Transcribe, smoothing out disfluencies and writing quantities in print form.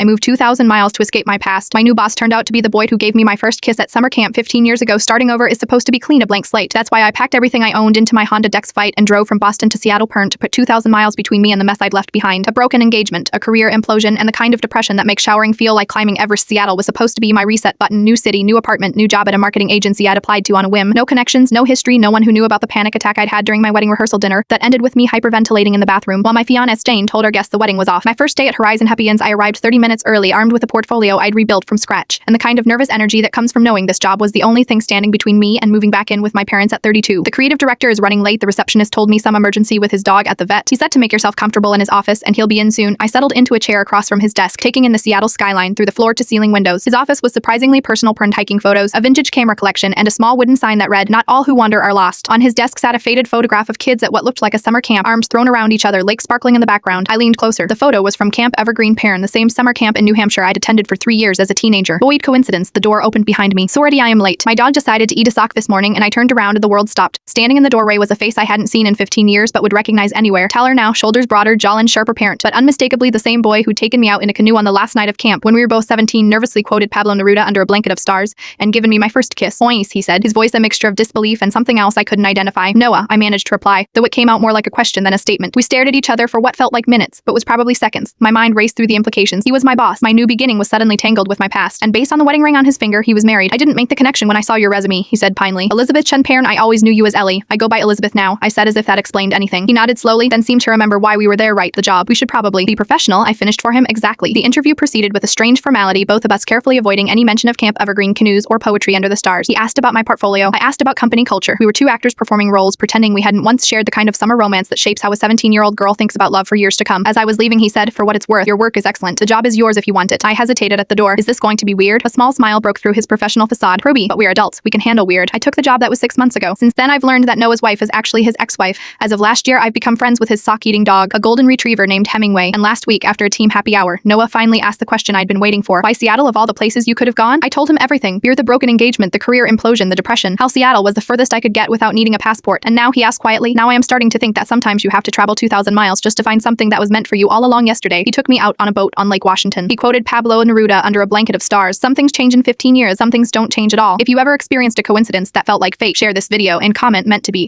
I moved 2,000 miles to escape my past. My new boss turned out to be the boy who gave me my first kiss at summer camp 15 years ago. Starting over is supposed to be clean, a blank slate. That's why I packed everything I owned into my Honda Dex Fight and drove from Boston to Seattle to put 2,000 miles between me and the mess I'd left behind. A broken engagement, a career implosion, and the kind of depression that makes showering feel like climbing Everest. Seattle was supposed to be my reset button. New city, new apartment, new job at a marketing agency I'd applied to on a whim. No connections, no history, no one who knew about the panic attack I'd had during my wedding rehearsal dinner that ended with me hyperventilating in the bathroom while my fiancée Jane told our guests the wedding was off. My first day at Horizon Happy Ends, I arrived 30 minutes early, armed with a portfolio I'd rebuilt from scratch, and the kind of nervous energy that comes from knowing this job was the only thing standing between me and moving back in with my parents at 32. The creative director is running late. The receptionist told me some emergency with his dog at the vet. He said to make yourself comfortable in his office and he'll be in soon. I settled into a chair across from his desk, taking in the Seattle skyline through the floor-to-ceiling windows. His office was surprisingly personal, print hiking photos, a vintage camera collection, and a small wooden sign that read, "Not all who wander are lost." On his desk sat a faded photograph of kids at what looked like a summer camp, arms thrown around each other, lake sparkling in the background. I leaned closer. The photo was from Camp Evergreen Perrin, the same summer camp in New Hampshire I'd attended for 3 years as a teenager. Void coincidence, the door opened behind me. Sorry, I am late. My dog decided to eat a sock this morning and I turned around and the world stopped. Standing in the doorway was a face I hadn't seen in 15 years but would recognize anywhere. Taller now, shoulders broader, jawline sharper, parent, but unmistakably the same boy who'd taken me out in a canoe on the last night of camp when we were both 17, nervously quoted Pablo Neruda under a blanket of stars, and given me my first kiss. Boys, he said, his voice a mixture of disbelief and something else I couldn't identify. Noah, I managed to reply, though it came out more like a question than a statement. We stared at each other for what felt like minutes, but was probably seconds. My mind raced through the implications. He was my boss. My new beginning was suddenly tangled with my past, and based on the wedding ring on his finger, he was married. I didn't make the connection when I saw your resume, he said pinely. Elizabeth Chen Perrin, I always knew you as Ellie. I go by Elizabeth now, I said as if that explained anything. He nodded slowly, then seemed to remember why we were there. Right, the job. We should probably be professional, I finished for him. Exactly. The interview proceeded with a strange formality, both of us carefully avoiding any mention of Camp Evergreen, canoes, or poetry under the stars. He asked about my portfolio. I asked about company culture. We were two actors performing roles, pretending we hadn't once shared the kind of summer romance that shapes how a 17-year-old girl thinks about love for years to come. As I was leaving, he said, "For what it's worth, your work is excellent. The job is yours if you want it." I hesitated at the door. Is this going to be weird? A small smile broke through his professional facade. Proby, but we're adults. We can handle weird. I took the job that was 6 months ago. Since then, I've learned that Noah's wife is actually his ex-wife. As of last year, I've become friends with his sock-eating dog, a golden retriever named Hemingway. And last week, after a team happy hour, Noah finally asked the question I'd been waiting for. Why Seattle of all the places you could have gone? I told him everything. Fear, the broken engagement, the career implosion, the depression, how Seattle was the furthest I could get without needing a passport. And now, he asked quietly, now I am starting to think that sometimes you have to travel 2,000 miles just to find something that was meant for you. All along yesterday, he took me out on a boat on Lake Washington. He quoted Pablo Neruda under a blanket of stars. Some things change in 15 years, some things don't change at all. If you ever experienced a coincidence that felt like fate, share this video and comment meant to be.